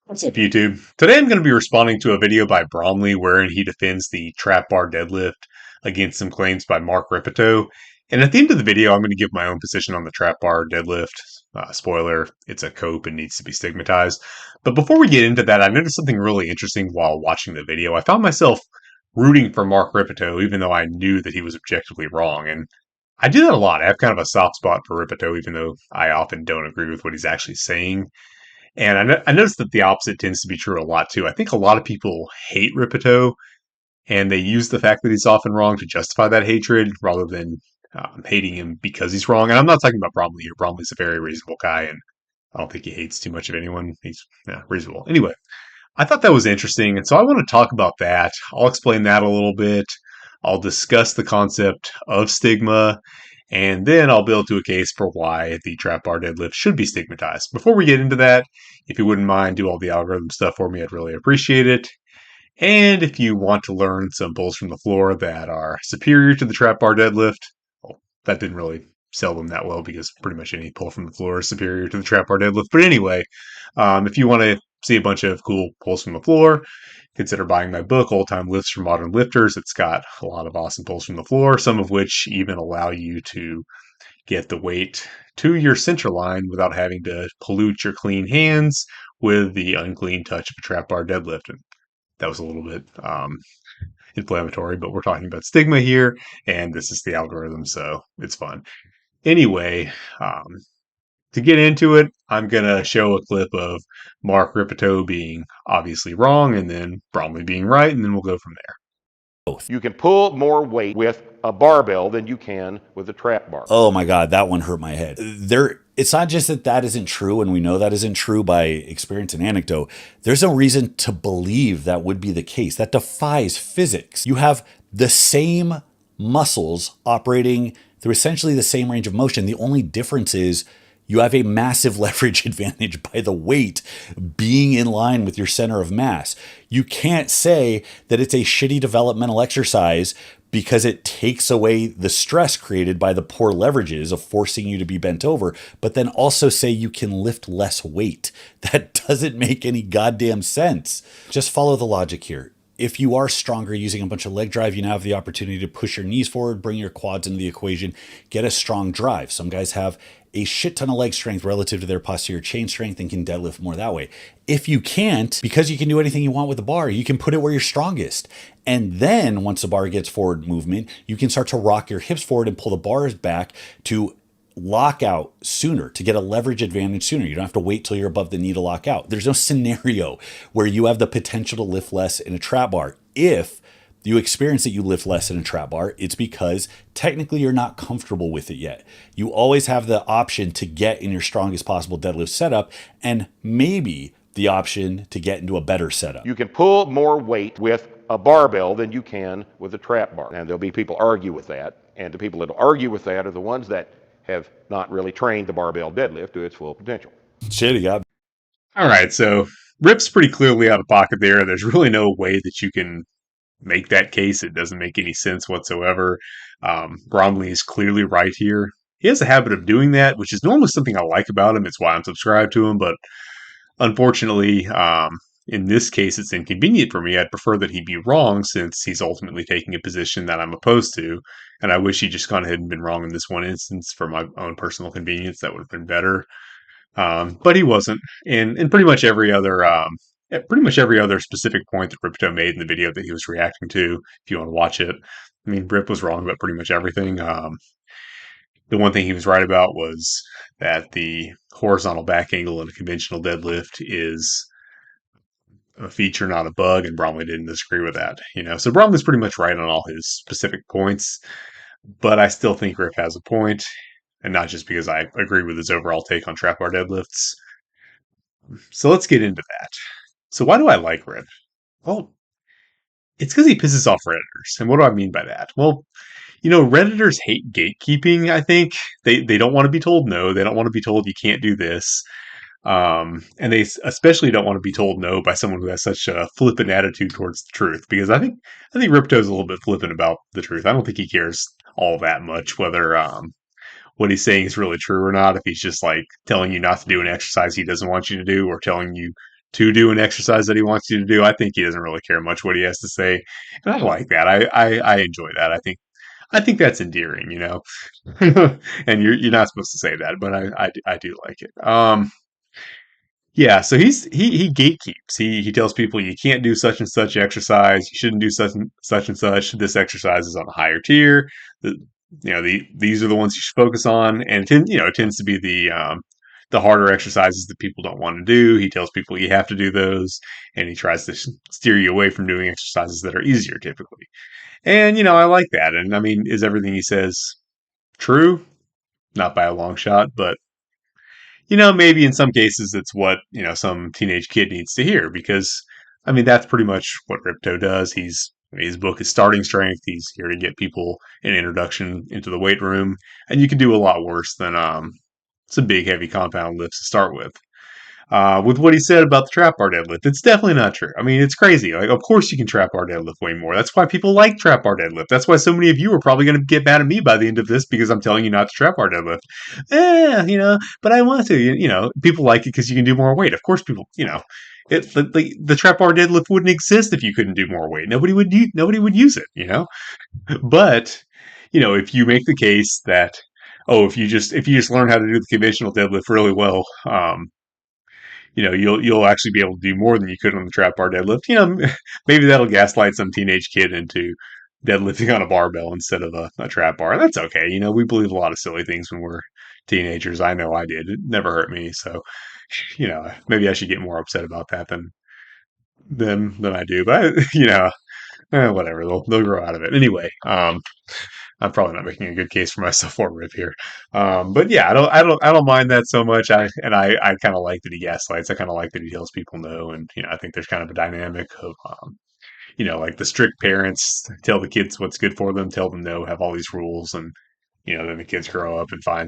What's up, YouTube? Today I'm going to be responding to a video by Bromley wherein he defends the trap bar deadlift against some claims by Mark Rippetoe. And at the end of the video, I'm going to give my own position on the trap bar deadlift. Spoiler, it's a cope and needs to be stigmatized. But before we get into that, I noticed something really interesting while watching the video. I found myself rooting for Mark Rippetoe, even though I knew that he was objectively wrong. And I do that a lot. I have kind of a soft spot for Rippetoe, even though I often don't agree with what he's actually saying. And I noticed that the opposite tends to be true a lot too. I think a lot of people hate Rippetoe, and they use the fact that he's often wrong to justify that hatred rather than hating him because he's wrong. And I'm not talking about Bromley here. Bromley's a very reasonable guy, and I don't think he hates too much of anyone. He's reasonable. Anyway, I thought that was interesting, and so I want to talk about that. I'll explain that a little bit. I'll discuss the concept of stigma, and then I'll build to a case for why the trap bar deadlift should be stigmatized. Before we get into that, if you wouldn't mind, do all the algorithm stuff for me. I'd really appreciate it. And if you want to learn some pulls from the floor that are superior to the trap bar deadlift, well, that didn't really sell them that well because pretty much any pull from the floor is superior to the trap bar deadlift. But anyway, if you want to see a bunch of cool pulls from the floor, consider buying my book, Old Time Lifts for Modern Lifters. It's got a lot of awesome pulls from the floor, some of which even allow you to get the weight to your center line without having to pollute your clean hands with the unclean touch of a trap bar deadlift. And that was a little bit inflammatory, but we're talking about stigma here, and this is the algorithm, so it's fun. Anyway, to get into it, I'm going to show a clip of Mark Rippetoe being obviously wrong and then Bromley being right, and then we'll go from there. You can pull more weight with a barbell than you can with a trap bar. Oh my God, that one hurt my head. It's not just that that isn't true, and we know that isn't true by experience and anecdote. There's no reason to believe that would be the case. That defies physics. You have the same muscles operating through essentially the same range of motion. The only difference is you have a massive leverage advantage by the weight being in line with your center of mass. You can't say that it's a shitty developmental exercise because it takes away the stress created by the poor leverages of forcing you to be bent over, but then also say you can lift less weight. That doesn't make any goddamn sense. Just follow the logic here. If you are stronger using a bunch of leg drive, you now have the opportunity to push your knees forward, bring your quads into the equation, get a strong drive. Some guys have a shit ton of leg strength relative to their posterior chain strength and can deadlift more that way. If you can't, because you can do anything you want with the bar, you can put it where you're strongest. And then once the bar gets forward movement, you can start to rock your hips forward and pull the bars back to lock out sooner, to get a leverage advantage sooner. You don't have to wait till you're above the knee to lock out. There's no scenario where you have the potential to lift less in a trap bar. If you experience that you lift less in a trap bar, it's because technically you're not comfortable with it yet. You always have the option to get in your strongest possible deadlift setup, and maybe the option to get into a better setup. You can pull more weight with a barbell than you can with a trap bar. And there'll be people argue with that. And the people that argue with that are the ones that have not really trained the barbell deadlift to its full potential. Shit, you got. All right, so Rip's pretty clearly out of pocket there. There's really no way that you can make that case. It doesn't make any sense whatsoever. Bromley is clearly right here. He has a habit of doing that, which is normally something I like about him. It's why I'm subscribed to him, but unfortunately, in this case, it's inconvenient for me. I'd prefer that he be wrong since he's ultimately taking a position that I'm opposed to. And I wish he'd just gone ahead and been wrong in this one instance for my own personal convenience. That would have been better. But he wasn't. And in pretty much every other specific point that Rippetoe made in the video that he was reacting to, if you want to watch it, I mean, Rip was wrong about pretty much everything. The one thing he was right about was that the horizontal back angle in a conventional deadlift is a feature, not a bug, and Bromley didn't disagree with that. So Bromley's pretty much right on all his specific points, but I still think Rip has a point, and not just because I agree with his overall take on trap bar deadlifts. So let's get into that. So why do I like Rip? Well, it's because he pisses off Redditors. And what do I mean by that? Well, Redditors hate gatekeeping, I think. They don't want to be told no. They don't want to be told you can't do this. And they especially don't want to be told no by someone who has such a flippant attitude towards the truth. Because I think Rippetoe's a little bit flippant about the truth. I don't think he cares all that much whether what he's saying is really true or not. If he's just like telling you not to do an exercise he doesn't want you to do, or telling you to do an exercise that he wants you to do. I think he doesn't really care much what he has to say, and I like that. I enjoy that. I think that's endearing, you know. And you're not supposed to say that, but I do like it. Yeah, so he gatekeeps. He tells people you can't do such and such exercise. You shouldn't do such and such. This exercise is on a higher tier. The, these are the ones you should focus on, and it tends to be the harder exercises that people don't want to do. He tells people you have to do those, and he tries to steer you away from doing exercises that are easier typically. And I like that. And I mean, is everything he says true? Not by a long shot, but maybe in some cases it's what, some teenage kid needs to hear because, I mean, that's pretty much what Rippetoe does. His book is Starting Strength. He's here to get people an introduction into the weight room, and you can do a lot worse than some big heavy compound lifts to start with. With what he said about the trap bar deadlift, it's definitely not true. I mean, it's crazy. Like, of course you can trap bar deadlift way more. That's why people like trap bar deadlift. That's why so many of you are probably going to get mad at me by the end of this because I'm telling you not to trap bar deadlift. But I want to. People like it because you can do more weight. Of course, people. The trap bar deadlift wouldn't exist if you couldn't do more weight. Nobody would use it. But if you make the case that if you just learn how to do the conventional deadlift really well, you'll actually be able to do more than you could on the trap bar deadlift. Maybe that'll gaslight some teenage kid into deadlifting on a barbell instead of a trap bar. And that's okay. We believe a lot of silly things when we're teenagers. I know I did. It never hurt me. So, maybe I should get more upset about that than I do. But whatever. They'll grow out of it anyway. I'm probably not making a good case for myself or Rip here. But yeah, I don't mind that so much. I kind of like that he gaslights. I kind of like that he tells people no. And, I think there's kind of a dynamic of, like the strict parents tell the kids what's good for them, tell them no, have all these rules. And, then the kids grow up and find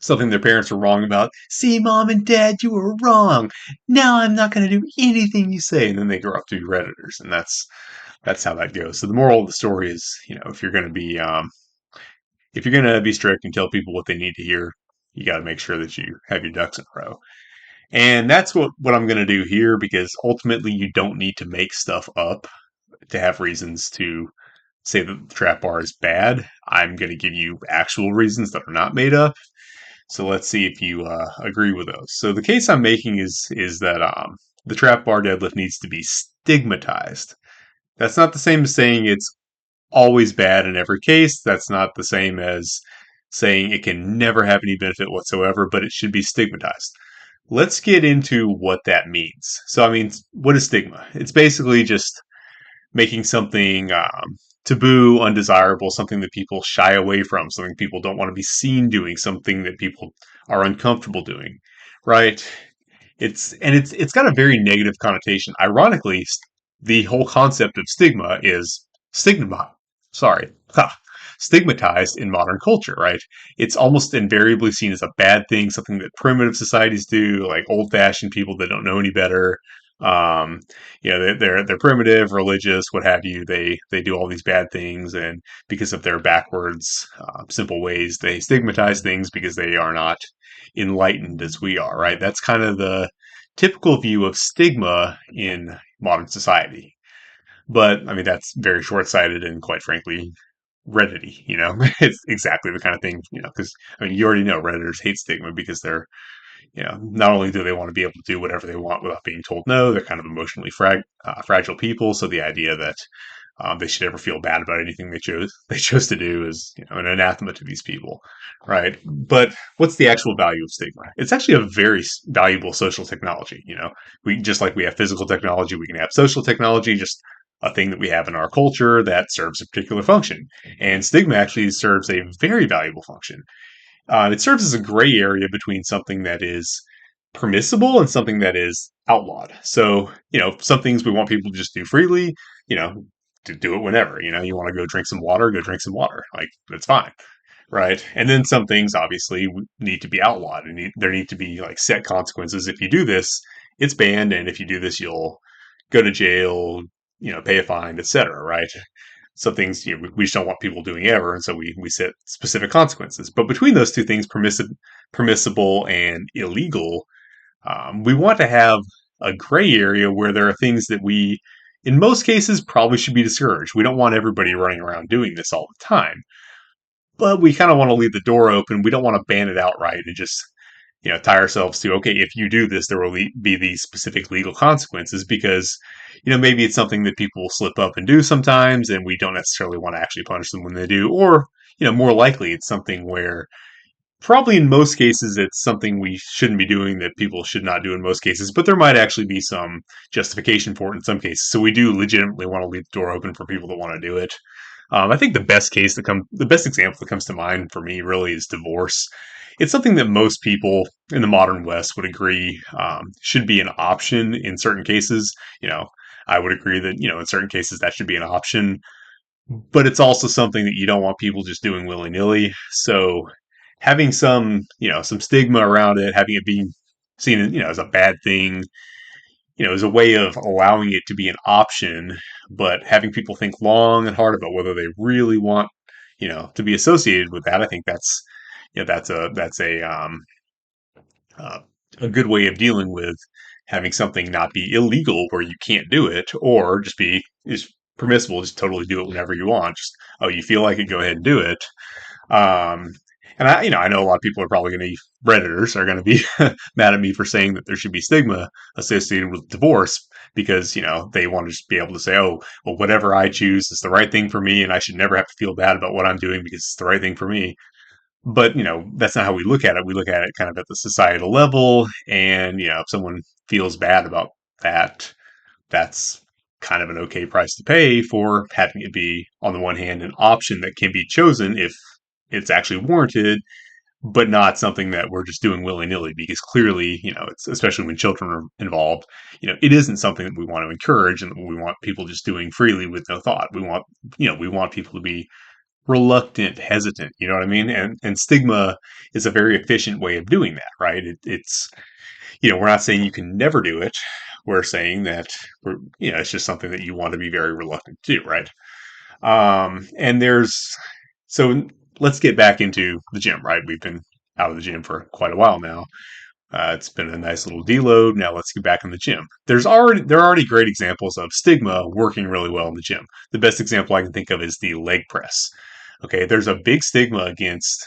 something their parents were wrong about. See, mom and dad, you were wrong. Now I'm not going to do anything you say. And then they grow up to be redditors. And that's how that goes. So the moral of the story is, if you're going to be strict and tell people what they need to hear, you got to make sure that you have your ducks in a row. And that's what I'm going to do here because ultimately you don't need to make stuff up to have reasons to say that the trap bar is bad. I'm going to give you actual reasons that are not made up. So let's see if you agree with those. So the case I'm making is that the trap bar deadlift needs to be stigmatized. That's not the same as saying it's always bad in every case. That's not the same as saying it can never have any benefit whatsoever, but it should be stigmatized. Let's get into what that means. So, I mean, what is stigma? It's basically just making something taboo, undesirable, something that people shy away from, something people don't want to be seen doing, something that people are uncomfortable doing, right? It's got a very negative connotation. Ironically, the whole concept of stigma is stigma. Sorry, stigmatized in modern culture, right? It's almost invariably seen as a bad thing, something that primitive societies do, like old-fashioned people that don't know any better. Um, they're primitive, religious, what have you. They do all these bad things, and because of their backwards, simple ways, they stigmatize things because they are not enlightened as we are, right? That's kind of the typical view of stigma in modern society. But I mean, that's very short-sighted and quite frankly, Reddity, it's exactly the kind of thing, because I mean, you already know Redditors hate stigma because they're, not only do they want to be able to do whatever they want without being told no, they're kind of emotionally fragile people. So the idea that they should ever feel bad about anything they chose to do is an anathema to these people, right? But what's the actual value of stigma? It's actually a very valuable social technology. We just like we have physical technology, we can have social technology, just a thing that we have in our culture that serves a particular function. And stigma actually serves a very valuable function. It serves as a gray area between something that is permissible and something that is outlawed. So, some things we want people to just do freely, to do it whenever. You want to go drink some water, go drink some water. Like, that's fine. Right. And then some things obviously need to be outlawed and there need to be like set consequences. If you do this, it's banned. And if you do this, you'll go to jail, pay a fine, etc. Right. Some things we just don't want people doing ever, and so we set specific consequences. But between those two things, permissible and illegal, we want to have a gray area where there are things that we, in most cases, probably should be discouraged. We don't want everybody running around doing this all the time, but we kind of want to leave the door open. We don't want to ban it outright and just, tie ourselves to, okay, if you do this, there will be these specific legal consequences because, maybe it's something that people will slip up and do sometimes, and we don't necessarily want to actually punish them when they do. Or, more likely it's something where probably in most cases it's something we shouldn't be doing that people should not do in most cases, but there might actually be some justification for it in some cases. So we do legitimately want to leave the door open for people that want to do it. I think the best example that comes to mind for me really is divorce. It's something that most people in the modern West would agree should be an option in certain cases. I would agree that in certain cases that should be an option, but it's also something that you don't want people just doing willy nilly. So having some stigma around it, having it being seen, as a bad thing, as a way of allowing it to be an option, but having people think long and hard about whether they really want, to be associated with that. I think that's uh, a good way of dealing with having something not be illegal where you can't do it, or just permissible, just totally do it whenever you want. Just, oh, you feel like it, go ahead and do it. Um, and I know a lot of people are probably going to be redditors are going to be mad at me for saying that there should be stigma associated with divorce because they want to just be able to say, oh, well, whatever I choose is the right thing for me, and I should never have to feel bad about what I'm doing because it's the right thing for me. But that's not how we look at it. We look at it kind of at the societal level, and if someone feels bad about that, that's kind of an okay price to pay for having it be, on the one hand, an option that can be chosen if it's actually warranted, but not something that we're just doing willy nilly because clearly, it's especially when children are involved, it isn't something that we want to encourage and we want people just doing freely with no thought. We want people to be reluctant, hesitant, you know what I mean? And stigma is a very efficient way of doing that, right? It's, we're not saying you can never do it. We're saying that it's just something that you want to be very reluctant to do, right? And so let's get back into the gym, right? We've been out of the gym for quite a while now. It's been a nice little deload. Now let's get back in the gym. There are already great examples of stigma working really well in the gym. The best example I can think of is the leg press. Okay, there's a big stigma against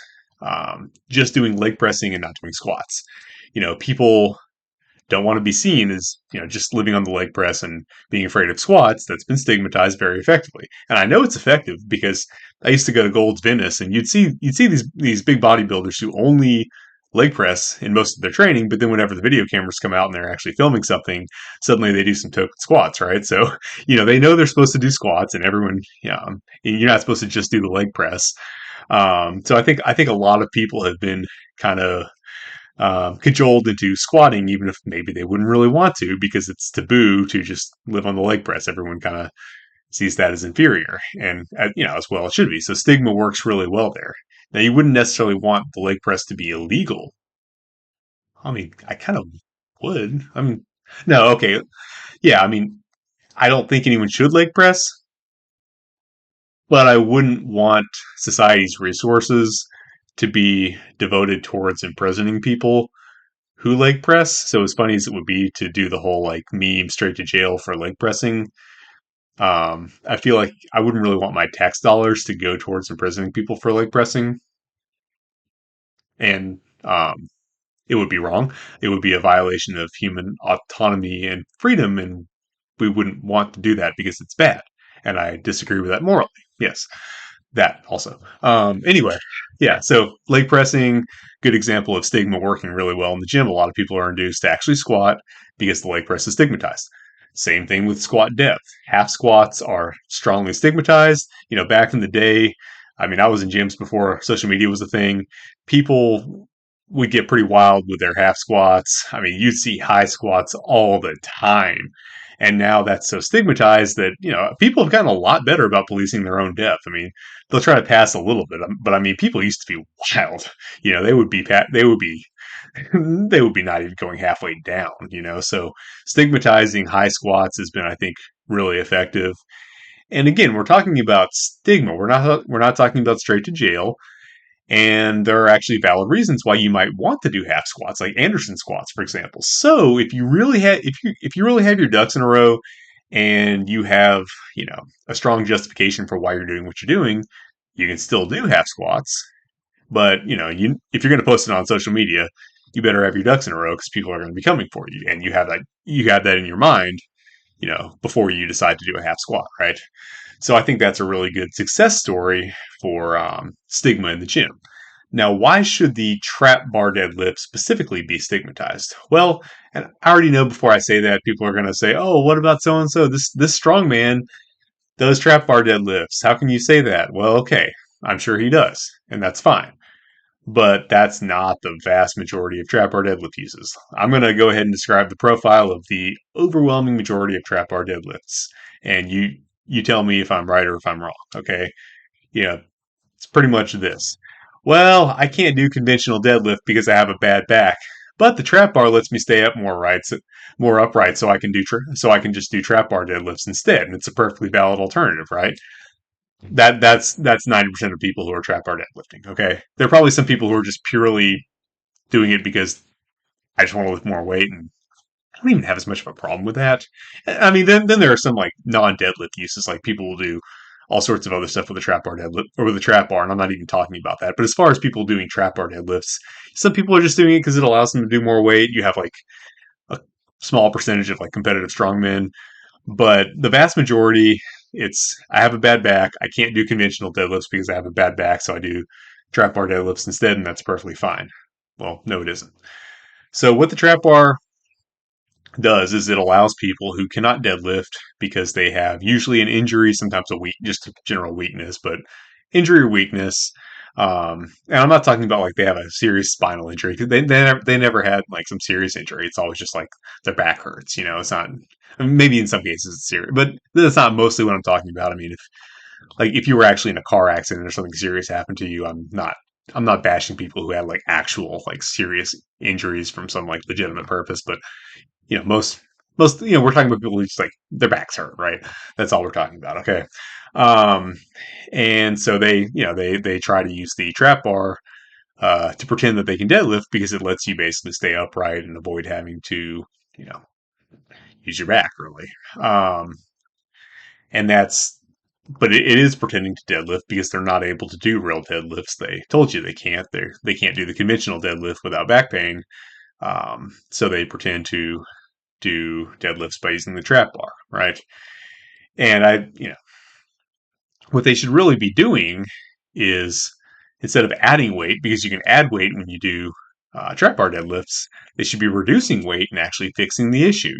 just doing leg pressing and not doing squats. People don't want to be seen as just living on the leg press and being afraid of squats. That's been stigmatized very effectively, and I know it's effective because I used to go to Gold's Fitness, and you'd see these big bodybuilders who only leg press in most of their training, but then whenever the video cameras come out and they're actually filming something, suddenly they do some token squats, right? So they know they're supposed to do squats, and everyone, you're not supposed to just do the leg press. So I think a lot of people have been kind of cajoled into squatting, even if maybe they wouldn't really want to, because it's taboo to just live on the leg press. Everyone kind of sees that as inferior, and as well it should be. So stigma works really well there. Now you wouldn't necessarily want the leg press to be illegal. I mean, I kind of would. I mean, no, okay, yeah. I mean, I don't think anyone should leg press, but I wouldn't want society's resources to be devoted towards imprisoning people who leg press. So as funny as it would be to do the whole like meme straight to jail for leg pressing, I feel like I wouldn't really want my tax dollars to go towards imprisoning people for leg pressing, and it would be wrong. It would be a violation of human autonomy and freedom, and we wouldn't want to do that because it's bad. And I disagree with that morally. Yes, that also. Anyway, yeah. So leg pressing, good example of stigma working really well in the gym. A lot of people are induced to actually squat because the leg press is stigmatized. Same thing with squat depth. Half squats are strongly stigmatized. Back in the day, I mean, I was in gyms before social media was a thing. People would get pretty wild with their half squats. I mean, you'd see high squats all the time. And now that's so stigmatized that, people have gotten a lot better about policing their own depth. I mean, they'll try to pass a little bit, but I mean, people used to be wild. They would be not even going halfway down, So stigmatizing high squats has been, I think, really effective. And again, we're talking about stigma. We're not talking about straight to jail. And there are actually valid reasons why you might want to do half squats, like Anderson squats, for example. So if you really have your ducks in a row and you have, a strong justification for why you're doing what you're doing, you can still do half squats. But, if you're going to post it on social media, you better have your ducks in a row because people are going to be coming for you. And you have that in your mind, before you decide to do a half squat, right? So I think that's a really good success story for Stigma in the gym. Now, why should the trap bar deadlift specifically be stigmatized? Well, and I already know before I say that, people are going to say, "Oh, what about so and so? This strong man does trap bar deadlifts. How can you say that?" Well, okay, I'm sure he does, and that's fine. But that's not the vast majority of trap bar deadlift uses. I'm going to go ahead and describe the profile of the overwhelming majority of trap bar deadlifts, and you tell me if I'm right or if I'm wrong. Okay, yeah, it's pretty much this. Well, I can't do conventional deadlift because I have a bad back, but the trap bar lets me stay up more upright, so I can just do trap bar deadlifts instead, and it's a perfectly valid alternative, right? That's 90% of people who are trap bar deadlifting. Okay, there are probably some people who are just purely doing it because I just want to lift more weight, and I don't even have as much of a problem with that. I mean, then there are some like non-deadlift uses, like people will do all sorts of other stuff with the trap bar deadlift or with the trap bar, and I'm not even talking about that. But as far as people doing trap bar deadlifts, some people are just doing it because it allows them to do more weight. You have like a small percentage of like competitive strongmen, but the vast majority, it's I have a bad back. I can't do conventional deadlifts because I have a bad back, so I do trap bar deadlifts instead, and that's perfectly fine. Well, no, it isn't. So what the trap bar does is it allows people who cannot deadlift because they have usually an injury, sometimes just a general weakness, but injury or weakness. And I'm not talking about like they have a serious spinal injury because they never had like some serious injury. It's always just like their back hurts. It's not. I mean, maybe in some cases it's serious, but that's not mostly what I'm talking about. I mean, if you were actually in a car accident or something serious happened to you, I'm not bashing people who had like actual like serious injuries from some like legitimate purpose, but most we're talking about people who just like their backs hurt, right? That's all we're talking about. Okay. um and so they try to use the trap bar to pretend that they can deadlift because it lets you basically stay upright and avoid having to you know use your back really. And that's but it is pretending to deadlift because they're not able to do real deadlifts. They told you they can't do the conventional deadlift without back pain. So they pretend to do deadlifts by using the trap bar, right? And what they should really be doing is instead of adding weight, because you can add weight when you do trap bar deadlifts, they should be reducing weight and actually fixing the issue.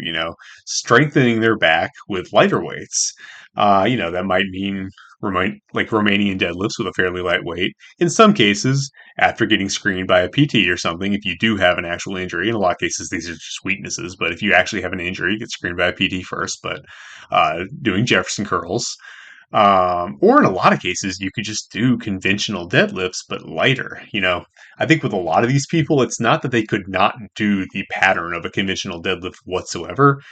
Strengthening their back with lighter weights. That might mean Romanian deadlifts with a fairly light weight. In some cases, after getting screened by a PT or something, if you do have an actual injury, in a lot of cases these are just weaknesses, but if you actually have an injury, get screened by a PT first. But doing Jefferson curls, or in a lot of cases, you could just do conventional deadlifts, but lighter. I think with a lot of these people, it's not that they could not do the pattern of a conventional deadlift whatsoever.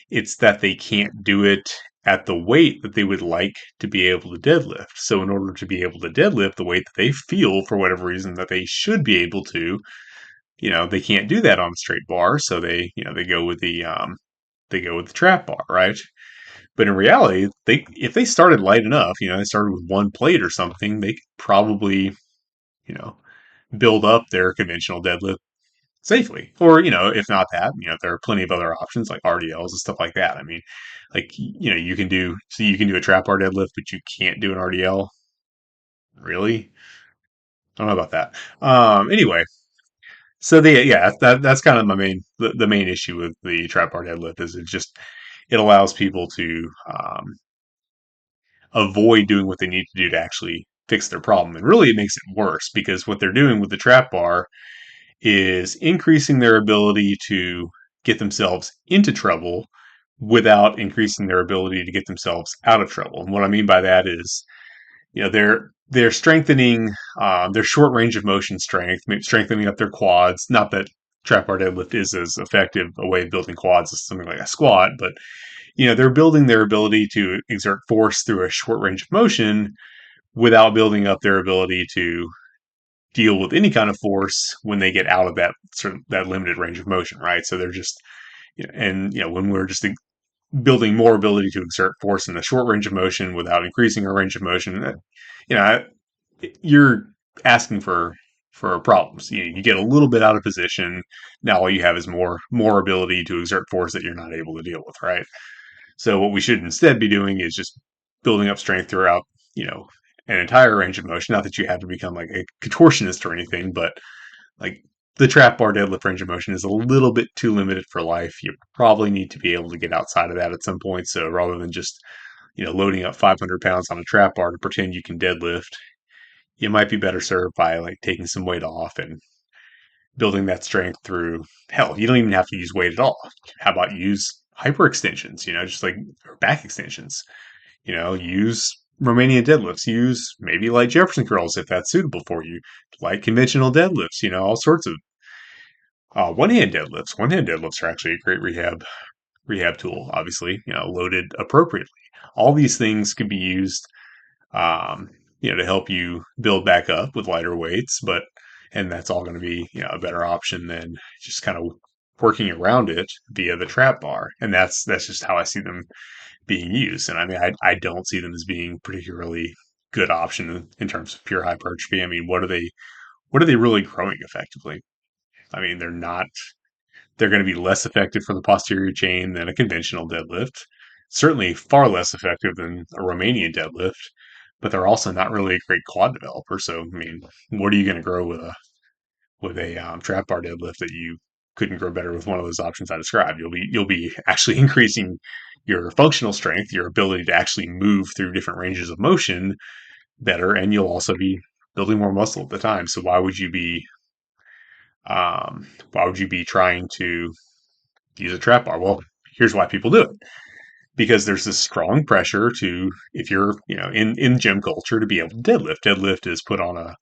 It's that they can't do it at the weight that they would like to be able to deadlift. So in order to be able to deadlift the weight that they feel for whatever reason that they should be able to, they can't do that on a straight bar. So they go with the trap bar, right? But in reality, if they started light enough, they started with one plate or something, they could probably, you know, build up their conventional deadlift safely. Or, if not that, there are plenty of other options like RDLs and stuff like that. I mean, like, you can do a trap bar deadlift, but you can't do an RDL. Really? I don't know about that. Anyway, so that's kind of the main issue with the trap bar deadlift is it allows people to avoid doing what they need to do to actually fix their problem. And really, it makes it worse because what they're doing with the trap bar is increasing their ability to get themselves into trouble without increasing their ability to get themselves out of trouble. And what I mean by that is, they're strengthening their short range of motion strength, strengthening up their quads. Not that trap bar deadlift is as effective a way of building quads as something like a squat, but they're building their ability to exert force through a short range of motion without building up their ability to deal with any kind of force when they get out of that sort of that limited range of motion, right? So they're just, and when we're just building more ability to exert force in a short range of motion without increasing our range of motion, you know, you're asking for problems. You get a little bit out of position. Now all you have is more ability to exert force that you're not able to deal with, right? So what we should instead be doing is just building up strength throughout, an entire range of motion. Not that you have to become like a contortionist or anything, but like the trap bar deadlift range of motion is a little bit too limited for life. You probably need to be able to get outside of that at some point. So rather than just, loading up 500 pounds on a trap bar to pretend you can deadlift, you might be better served by like taking some weight off and building that strength through, hell, you don't even have to use weight at all. How about use hyperextensions, just like or back extensions, use Romanian deadlifts, use maybe light Jefferson curls if that's suitable for you, light conventional deadlifts, all sorts of one-hand deadlifts. One-hand deadlifts are actually a great rehab tool, obviously, loaded appropriately. All these things can be used um, to help you build back up with lighter weights, and that's all going to be, a better option than just kind of working around it via the trap bar. And that's just how I see them being used. And I mean, I don't see them as being particularly good option in terms of pure hypertrophy. I mean, what are they really growing effectively? I mean, they're going to be less effective for the posterior chain than a conventional deadlift. Certainly far less effective than a Romanian deadlift, but they're also not really a great quad developer. So, I mean, what are you going to grow with a trap bar deadlift that you couldn't grow better with one of those options I described? You'll be actually increasing your functional strength, your ability to actually move through different ranges of motion better, and you'll also be building more muscle at the time. So why would you be trying to use a trap bar? Well, here's why people do it. Because there's this strong pressure to, if you're, in gym culture, to be able to deadlift. Deadlift is put on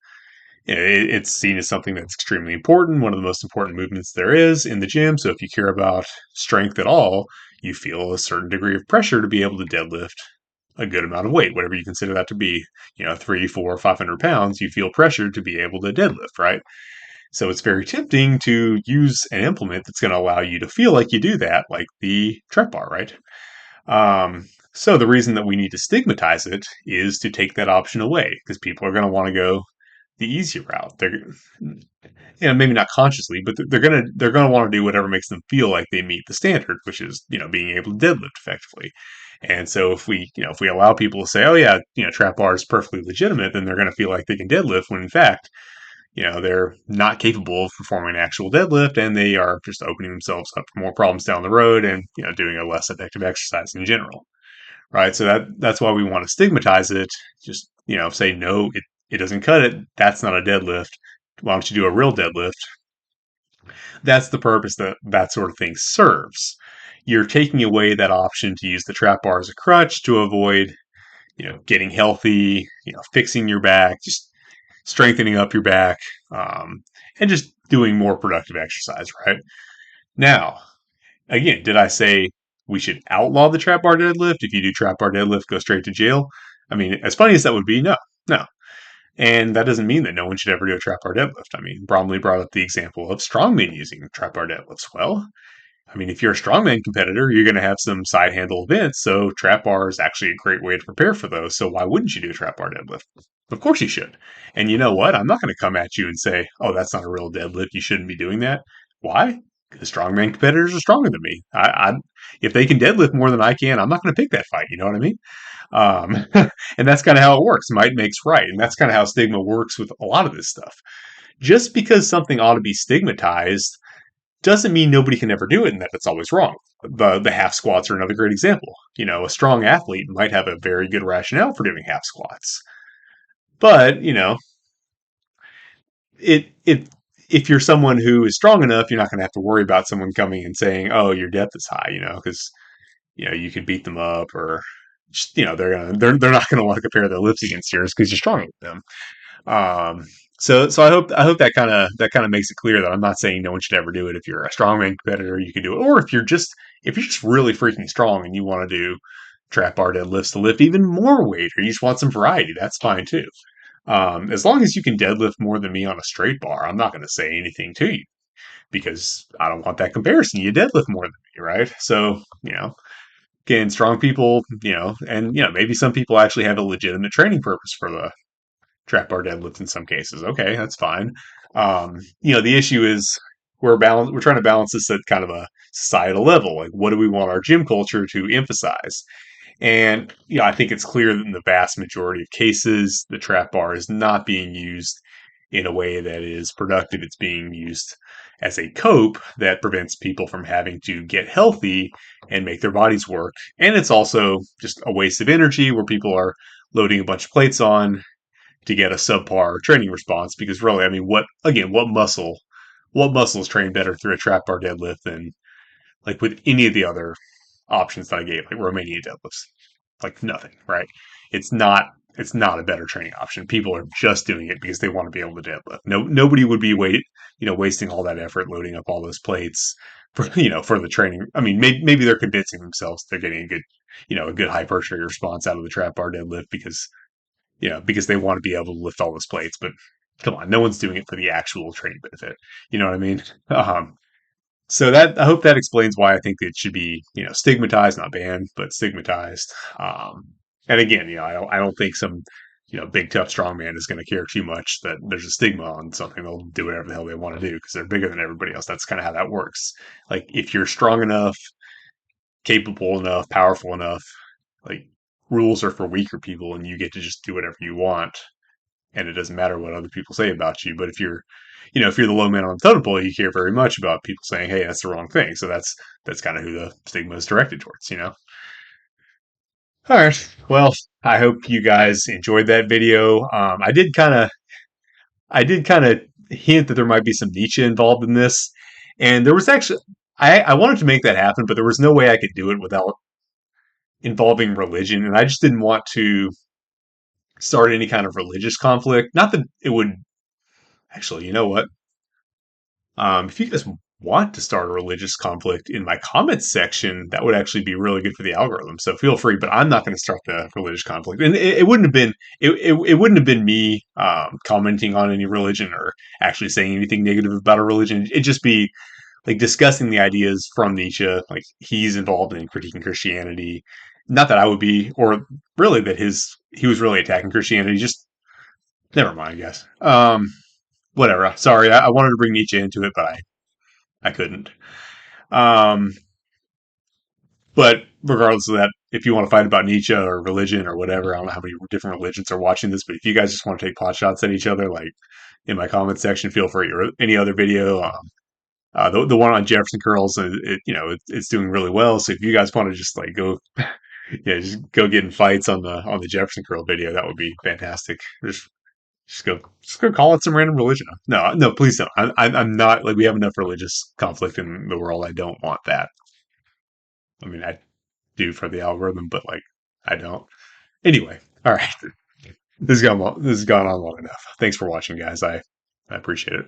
it's seen as something that's extremely important, one of the most important movements there is in the gym. So if you care about strength at all, you feel a certain degree of pressure to be able to deadlift a good amount of weight, whatever you consider that to be, 3, 4, 500 pounds, you feel pressured to be able to deadlift, right? So it's very tempting to use an implement that's going to allow you to feel like you do that, like the trap bar, right? So the reason that we need to stigmatize it is to take that option away, because people are going to want to go the easy route. They're, maybe not consciously, but they're gonna want to do whatever makes them feel like they meet the standard, which is, being able to deadlift effectively. And so if we allow people to say, oh yeah, trap bar is perfectly legitimate, then they're going to feel like they can deadlift when in fact, they're not capable of performing an actual deadlift, and they are just opening themselves up for more problems down the road, and doing a less effective exercise in general, right? So that's why we want to stigmatize it. Just say no, it doesn't cut it. That's not a deadlift. Why don't you do a real deadlift? That's the purpose that sort of thing serves. You're taking away that option to use the trap bar as a crutch to avoid getting healthy, fixing your back, just strengthening up your back, and just doing more productive exercise, right? Now, again, did I say we should outlaw the trap bar deadlift? If you do trap bar deadlift, go straight to jail? I mean, as funny as that would be, no, no. And that doesn't mean that no one should ever do a trap bar deadlift. I mean, Bromley brought up the example of strongmen using trap bar deadlifts. Well, I mean, if you're a strongman competitor, you're going to have some side handle events. So trap bar is actually a great way to prepare for those. So why wouldn't you do a trap bar deadlift? Of course you should. And you know what? I'm not going to come at you and say, oh, that's not a real deadlift. You shouldn't be doing that. Why? Because strongman competitors are stronger than me. If they can deadlift more than I can, I'm not going to pick that fight. You know what I mean? Um, and that's kind of how it works. Might makes right. And that's kind of how stigma works with a lot of this stuff. Just because something ought to be stigmatized doesn't mean nobody can ever do it and that it's always wrong. The half squats are another great example. A strong athlete might have a very good rationale for doing half squats. But, it if you're someone who is strong enough, you're not going to have to worry about someone coming and saying, "Oh, your depth is high," because you could beat them up, or just, they're not gonna want to compare their lifts against yours because you're stronger than them. Um, so I hope that kind of makes it clear that I'm not saying no one should ever do it. If you're a strongman competitor, you can do it, or if you're just really freaking strong and you want to do trap bar deadlifts to lift even more weight, or you just want some variety, that's fine too. As long as you can deadlift more than me on a straight bar, I'm not going to say anything to you because I don't want that comparison. You deadlift more than me, right? So, again, strong people, and maybe some people actually have a legitimate training purpose for the trap bar deadlift in some cases. Okay, that's fine. The issue is we're trying to balance this at kind of a societal level. Like, what do we want our gym culture to emphasize? And I think it's clear that in the vast majority of cases, the trap bar is not being used in a way that is productive. It's being used as a cope that prevents people from having to get healthy and make their bodies work. And it's also just a waste of energy where people are loading a bunch of plates on to get a subpar training response. Because really, I mean, what muscle is trained better through a trap bar deadlift than like with any of the other options that I gave, like Romanian deadlifts? Like nothing, right? It's not it's not a better training option. People are just doing it because they want to be able to deadlift. No, nobody would be wasting all that effort loading up all those plates for for the training. I mean, maybe they're convincing themselves they're getting a good hypertrophy response out of the trap bar deadlift because they want to be able to lift all those plates. But come on, no one's doing it for the actual training benefit. You know what I mean? So that I hope that explains why I think it should be stigmatized, not banned, but stigmatized. And again, I don't think some big tough strong man is going to care too much that there's a stigma on something. They'll do whatever the hell they want to do because they're bigger than everybody else. That's kind of how that works. Like if you're strong enough, capable enough, powerful enough, like rules are for weaker people, and you get to just do whatever you want, and it doesn't matter what other people say about you. But if you're the low man on the totem pole, you care very much about people saying, "Hey, that's the wrong thing." So that's kind of who the stigma is directed towards. All right. Well, I hope you guys enjoyed that video. I did kind of hint that there might be some Nietzsche involved in this, and there was actually I wanted to make that happen, but there was no way I could do it without involving religion, and I just didn't want to start any kind of religious conflict. Not that it would actually. You know what? If you guys want to start a religious conflict in my comments section, that would actually be really good for the algorithm. So feel free, but I'm not going to start the religious conflict. And it wouldn't have been it wouldn't have been me commenting on any religion or actually saying anything negative about a religion. It'd just be like discussing the ideas from Nietzsche. Like he's involved in critiquing Christianity. Not that I would be, or really that he was really attacking Christianity. Just never mind, guys. Whatever. Sorry, I wanted to bring Nietzsche into it, but I couldn't. Um, but regardless of that, if you want to fight about Nietzsche or religion or whatever, I don't know how many different religions are watching this, but if you guys just want to take pot shots at each other, like in my comment section, feel free. Or any other video, the one on Jefferson curls, it's doing really well. So if you guys want to just like go, yeah, just go get in fights on the Jefferson curl video, that would be fantastic. Just go call it some random religion. No, no, please don't. I'm not like we have enough religious conflict in the world. I don't want that. I mean, I do for the algorithm, but like I don't. Anyway, all right. This has gone on long enough. Thanks for watching, guys. I appreciate it.